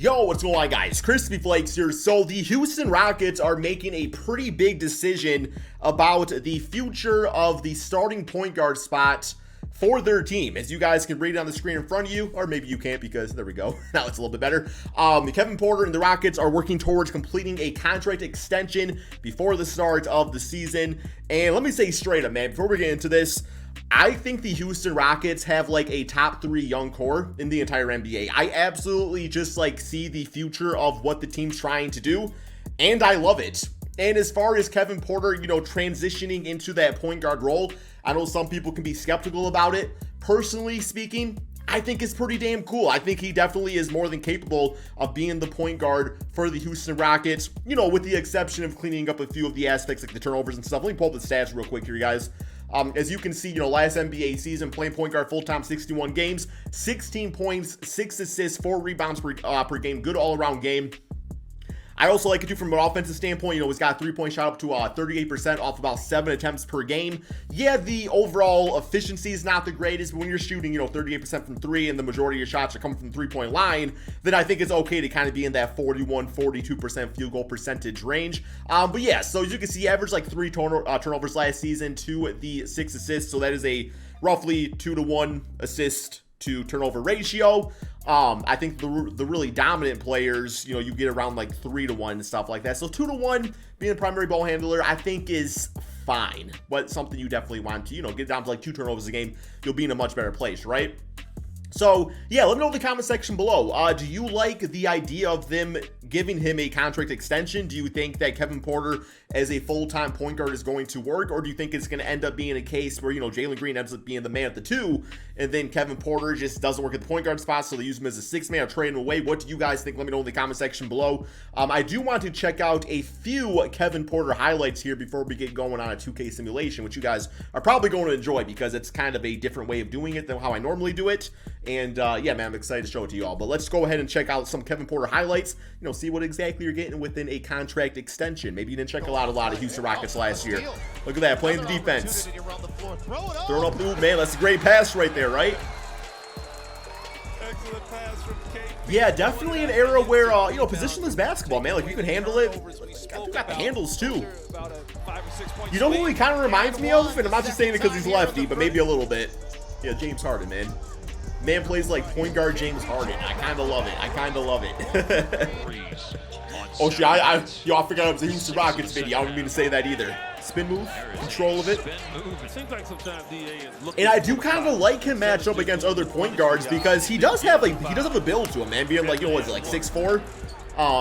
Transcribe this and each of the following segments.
Yo, what's going on, guys? Crispy Flakes here. So the Houston Rockets are making a pretty big decision about the future of the starting point guard spot for their team. As you guys can read it on the screen in front of you, or maybe you can't because there we go. Now it's a little bit better. Kevin Porter and the Rockets are working towards completing a contract extension before the start of the season. And let me say straight up, man, before we get into this, I think the Houston Rockets have like a top 3 young core in the entire NBA. I absolutely just like see the future of what the team's trying to do, and I love it. And as far as Kevin Porter, transitioning into that point guard role, I know some people can be skeptical about it. Personally speaking, I think it's pretty damn cool. I think he definitely is more than capable of being the point guard for the Houston Rockets, with the exception of cleaning up a few of the aspects like the turnovers and stuff. Let me pull up the stats real quick here, guys. As you can see, last NBA season, playing point guard full-time, 61 games, 16 points, 6 assists, 4 rebounds per game, good all-around game. I also like it too from an offensive standpoint. He's got a 3-point shot up to 38% off about 7 attempts per game. Yeah, the overall efficiency is not the greatest, but when you're shooting, 38% from 3 and the majority of your shots are coming from the 3-point line, then I think it's okay to kind of be in that 41-42% field goal percentage range. But yeah, so as you can see, he averaged like 3 turnovers last season to the 6 assists. So that is a roughly 2-to-1 assist to turnover ratio. I think the really dominant players, you get around like 3-to-1 and stuff like that. So 2-to-1 being a primary ball handler, I think is fine, but something you definitely want to, get down to like 2 turnovers a game. You'll be in a much better place, right? So yeah, let me know in the comment section below. Do you like the idea of them giving him a contract extension? Do you think that Kevin Porter as a full-time point guard is going to work? Or do you think it's going to end up being a case where, Jalen Green ends up being the man at the 2, and then Kevin Porter just doesn't work at the point guard spot, so they use him as a 6th man or trade him away? What do you guys think? Let me know in the comment section below. I do want to check out a few Kevin Porter highlights here before we get going on a 2K simulation, which you guys are probably going to enjoy because it's kind of a different way of doing it than how I normally do it. And yeah, man, I'm excited to show it to you all. But let's go ahead and check out some Kevin Porter highlights. See what exactly you're getting within a contract extension. Maybe you didn't check out a lot of Houston Rockets last year. Look at that, playing the defense. Throwing up, ooh, man, that's a great pass right there, right? Yeah, definitely an era where, positionless basketball, man. Like, you can handle it. You got the handles, too. You know who he kind of reminds me of? And I'm not just saying it because he's lefty, but maybe a little bit. Yeah, James Harden, man. Man plays like point guard James Harden. I kind of love it. I kind of love it. Oh, shit. I forgot it was a Houston Rockets video. I don't mean to say that either. Spin move, control of it. And I do kind of like him match up against other point guards because he does have a build to him, man. Being like, what is it, like 6'4"?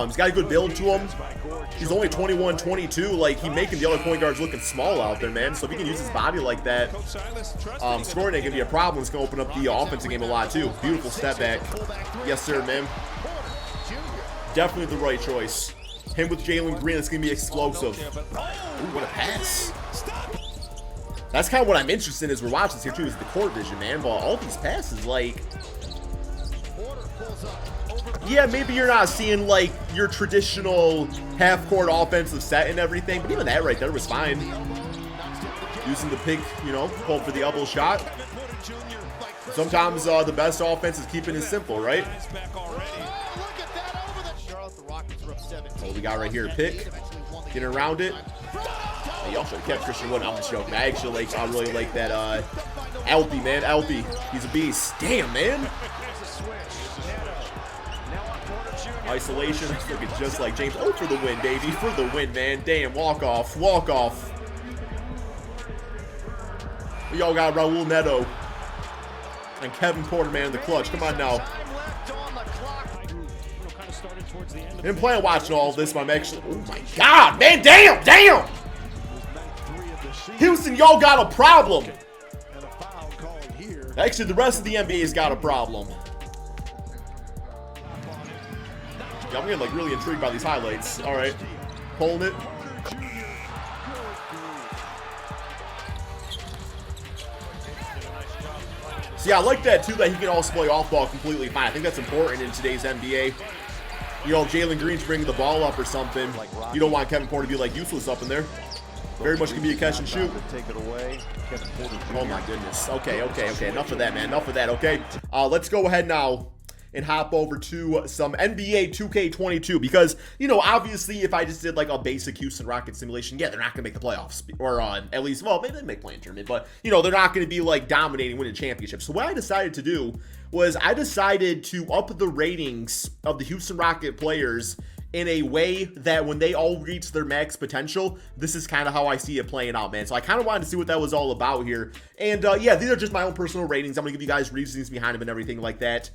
He's got a good build to him. He's only 21, 22. Like, he's making the other point guards looking small out there, man. So if he can use his body like that, scoring ain't gonna be a problem. It's gonna open up the offensive game a lot too. Beautiful step back. Yes, sir, man. Definitely the right choice. Him with Jalen Green, it's gonna be explosive. Ooh, what a pass. That's kind of what I'm interested in as we're watching this here too, is the court vision, man. But all these passes, like, yeah, maybe you're not seeing like your traditional half-court offensive set and everything, but even that right there was fine. Using the pick, pull for the elbow shot. Sometimes the best offense is keeping it simple, right? What we got right here, pick, getting around it. Hey, y'all should have kept Christian Wood. I'm just joking. I really like that Alpi, man. Alpi, he's a beast. Damn, man. Isolation, he's looking just like James. Oh, for the win, baby. For the win, man. Damn, walk off. Walk off. We all got Raul Neto and Kevin Porter, man, in the clutch. Come on now. I didn't plan on watching all of this, but I'm actually... Oh, my God, man. Damn, damn. Houston, y'all got a problem. Actually, the rest of the NBA's got a problem. Yeah, I'm getting like really intrigued by these highlights. All right, pulling it. See, I like that too, that he can also play off ball completely fine. I think that's important in today's NBA. Jalen Green's bringing the ball up or something. You don't want Kevin Porter to be like useless up in there. Very much can be a catch and shoot. Oh my goodness. Okay. Enough of that, man. Enough of that. Okay. Let's go ahead now and hop over to some NBA 2K22 because, you know, obviously if I just did like a basic Houston Rockets simulation, yeah, they're not going to make the playoffs, or at least, well, maybe they make play-in tournament, but, you know, they're not going to be like dominating, winning championships. So what I decided to do was I decided to up the ratings of the Houston Rocket players in a way that when they all reach their max potential, this is kind of how I see it playing out, man. So I kind of wanted to see what that was all about here. And yeah, these are just my own personal ratings. I'm going to give you guys reasons behind them and everything like that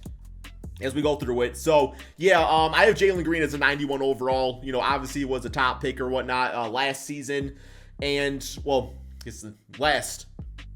as we go through it. So yeah, I have Jalen Green as a 91 overall. You know, obviously was a top pick or whatnot last season. And, well, it's the last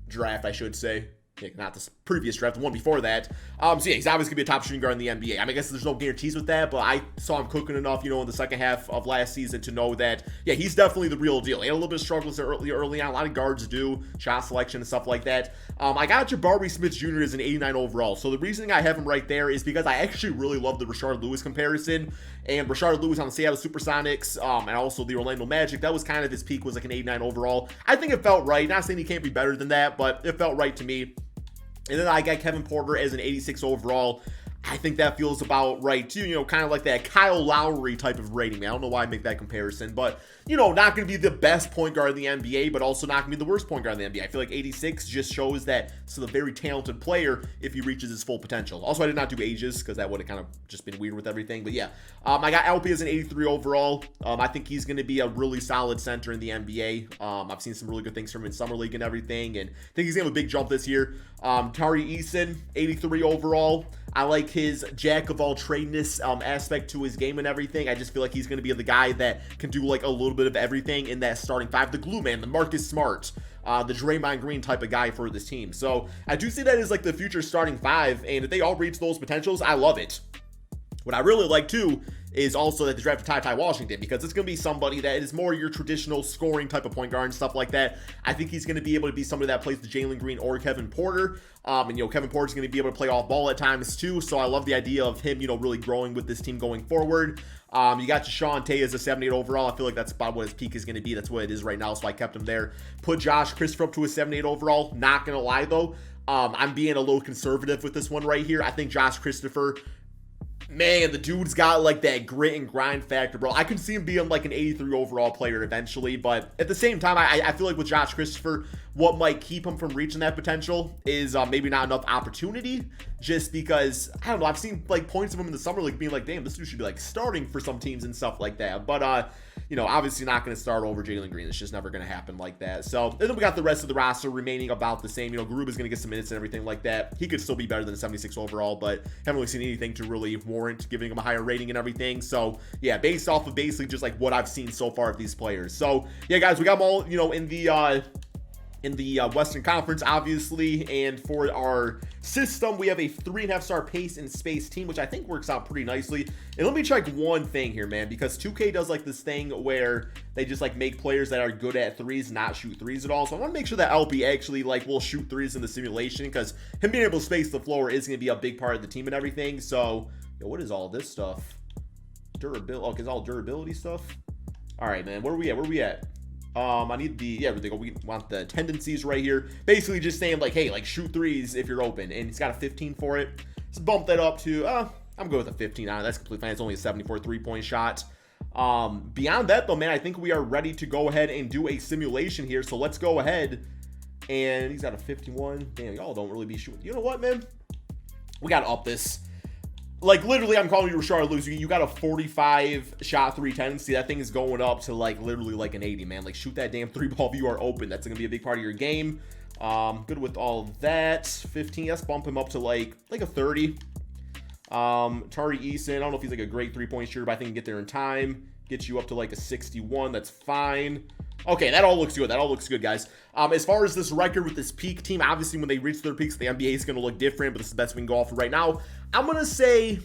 draft, I should say. Yeah, not this previous draft, the one before that. So yeah, he's obviously gonna be a top shooting guard in the NBA. I mean, I guess there's no guarantees with that, but I saw him cooking enough, you know, in the second half of last season to know that, yeah, he's definitely the real deal. He had a little bit of struggles early on. A lot of guards do, shot selection and stuff like that. I got Jabari Smith Jr. as an 89 overall. So the reason I have him right there is because I actually really love the Rashard Lewis comparison. And Rashard Lewis on the Seattle Supersonics, and also the Orlando Magic, that was kind of his peak, was like an 89 overall. I think it felt right. Not saying he can't be better than that, but it felt right to me. And then I got Kevin Porter as an 86 overall. I think that feels about right too, you know, kind of like that Kyle Lowry type of rating, man. I don't know why I make that comparison, but, you know, not going to be the best point guard in the NBA, but also not going to be the worst point guard in the NBA. I feel like 86 just shows that it's a very talented player if he reaches his full potential. Also, I did not do ages because that would have kind of just been weird with everything, but yeah. I got LP as an 83 overall. I think he's going to be a really solid center in the NBA. I've seen some really good things from him in Summer League and everything, and I think he's going to have a big jump this year. Tari Eason, 83 overall. I like his jack-of-all-tradeness aspect to his game and everything. I just feel like he's going to be the guy that can do like a little bit of everything in that starting five. The glue man, the Marcus Smart, the Draymond Green type of guy for this team. So I do see that as like the future starting five, and if they all reach those potentials, I love it. What I really like too is also that they drafted Ty Washington, because it's going to be somebody that is more your traditional scoring type of point guard and stuff like that. I think he's going to be able to be somebody that plays the Jalen Green or Kevin Porter. And, you know, Kevin Porter's going to be able to play off ball at times too. So I love the idea of him, you know, really growing with this team going forward. You got Deshaun Tay as a 78 overall. I feel like that's about what his peak is going to be. That's what it is right now. So I kept him there. Put Josh Christopher up to a 78 overall. Not going to lie though. I'm being a little conservative with this one right here. I think Josh Christopher, man, the dude's got like that grit and grind factor, bro. I could see him being like an 83 overall player eventually, but at the same time, I feel like with Josh Christopher, what might keep him from reaching that potential is maybe not enough opportunity, just because, I don't know, I've seen like points of him in the summer league being like, damn, this dude should be like starting for some teams and stuff like that. But you know, obviously not going to start over Jalen Green. It's just never going to happen like that. So, and then we got the rest of the roster remaining about the same. You know, Garuba's going to get some minutes and everything like that. He could still be better than a 76 overall, but haven't really seen anything to really warrant giving him a higher rating and everything. So, yeah, based off of basically just like what I've seen so far of these players. So, yeah, guys, we got them all, you know, in the Western Conference, obviously, and for our system, we have a 3.5-star pace and space team, which I think works out pretty nicely. And let me check one thing here, man, because 2K does like this thing where they just like make players that are good at threes not shoot threes at all. So I want to make sure that LP actually like will shoot threes in the simulation, because him being able to space the floor is going to be a big part of the team and everything. So, yo, what is all this stuff? Durability. Okay, it's all durability stuff. All right, man, where are we at? I need the, yeah, we want the tendencies right here. Basically just saying like, hey, like shoot threes if you're open, and he's got a 15 for it. Let's bump that up to, I'm good with a 15. That's completely fine. It's only a 74 3-point shot. Beyond that though, man, I think we are ready to go ahead and do a simulation here. So let's go ahead, and he's got a 51. Damn, y'all don't really be shooting. You know what, man? We got to up this. Like, literally, I'm calling you Rashard Lewis. You got a 45 shot 3 tendency. That thing is going up to, like, literally like an 80, man. Like, shoot that damn 3-ball if you are open. That's going to be a big part of your game. Good with all of that. 15, let's bump him up to, like a 30. Tari Eason, I don't know if he's, like, a great 3-point shooter, but I think he can get there in time. Get you up to, like, a 61. That's fine. Okay, that all looks good. That all looks good, guys. As far as this record with this peak team, obviously when they reach their peaks, the NBA is going to look different, but this is the best we can go off of right now. I'm going to say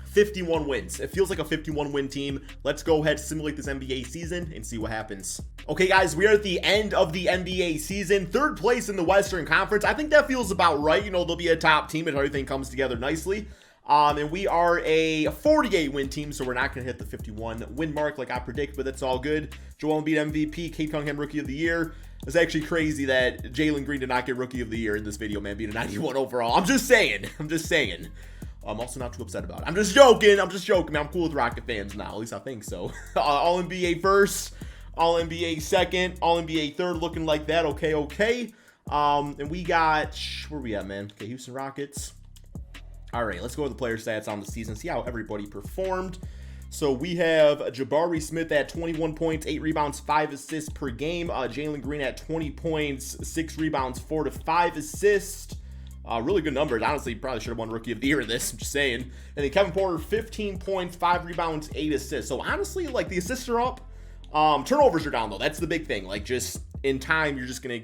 51 wins. It feels like a 51-win team. Let's go ahead, simulate this NBA season, and see what happens. Okay, guys, we are at the end of the NBA season. 3rd place in the Western Conference. I think that feels about right. You know, they'll be a top team if everything comes together nicely. And we are a 48-win team, so we're not going to hit the 51-win mark like I predict, but that's all good. Joel Embiid MVP, Cade Cunningham Rookie of the Year. It's actually crazy that Jalen Green did not get Rookie of the Year in this video, man, being a 91 overall. I'm just saying. I'm also not too upset about it. I'm just joking. I'm man. I'm cool with Rocket fans now. At least I think so. All NBA first, All NBA second, All NBA third, looking like that. Okay. And we got, where we at, man? Okay, Houston Rockets. All right, let's go with the player stats on the season, see how everybody performed. So we have Jabari Smith at 21 points, 8 rebounds, 5 assists per game. Jalen Green at 20 points, 6 rebounds, 4 to 5 assists. Really good numbers. Honestly, probably should have won Rookie of the Year in this. I'm just saying. And then Kevin Porter, 15 points, 5 rebounds, 8 assists. So honestly, like, the assists are up. Turnovers are down though. That's the big thing. Like, just in time, you're just gonna,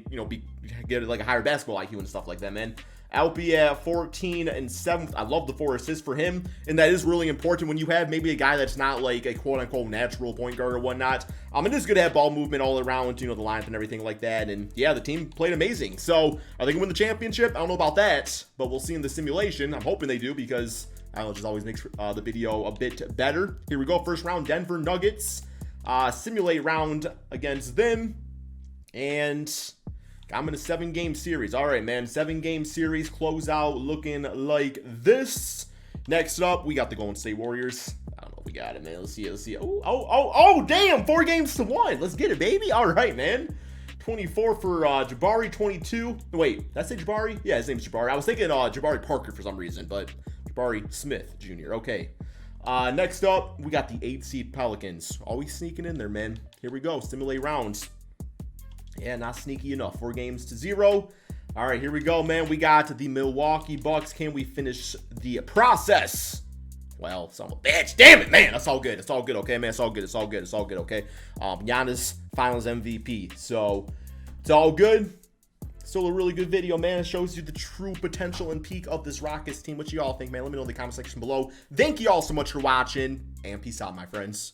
get like a higher basketball IQ and stuff like that, man. Alpi at 14 and 7th. I love the 4 assists for him, and that is really important when you have maybe a guy that's not like a quote-unquote natural point guard or whatnot. It is good to have ball movement all around, the lineup and everything like that, and yeah, the team played amazing. So, are they going to win the championship? I don't know about that, but we'll see in the simulation. I'm hoping they do because, I don't know, it just always makes the video a bit better. Here we go, first round, Denver Nuggets. Simulate round against them, and I'm in a 7-game series. All right, man. 7-game series closeout looking like this. Next up, we got the Golden State Warriors. I don't know if we got it, man. Let's see. Oh, damn. 4 games to 1. Let's get it, baby. All right, man. 24 for Jabari, 22. Wait, did I say Jabari? Yeah, his name's Jabari. I was thinking Jabari Parker for some reason, but Jabari Smith Jr. Okay. Next up, we got the 8 seed Pelicans. Always sneaking in there, man. Here we go. Simulate rounds. Yeah, not sneaky enough. 4 games to 0. All right, here we go, man. We got the Milwaukee Bucks. Can we finish the process? Well, son of a bitch. Damn it, man. That's all good. It's all good, okay, man? It's all good, okay? Giannis, Finals MVP. So, it's all good. Still a really good video, man. It shows you the true potential and peak of this Rockets team. What you all think, man? Let me know in the comment section below. Thank you all so much for watching, and peace out, my friends.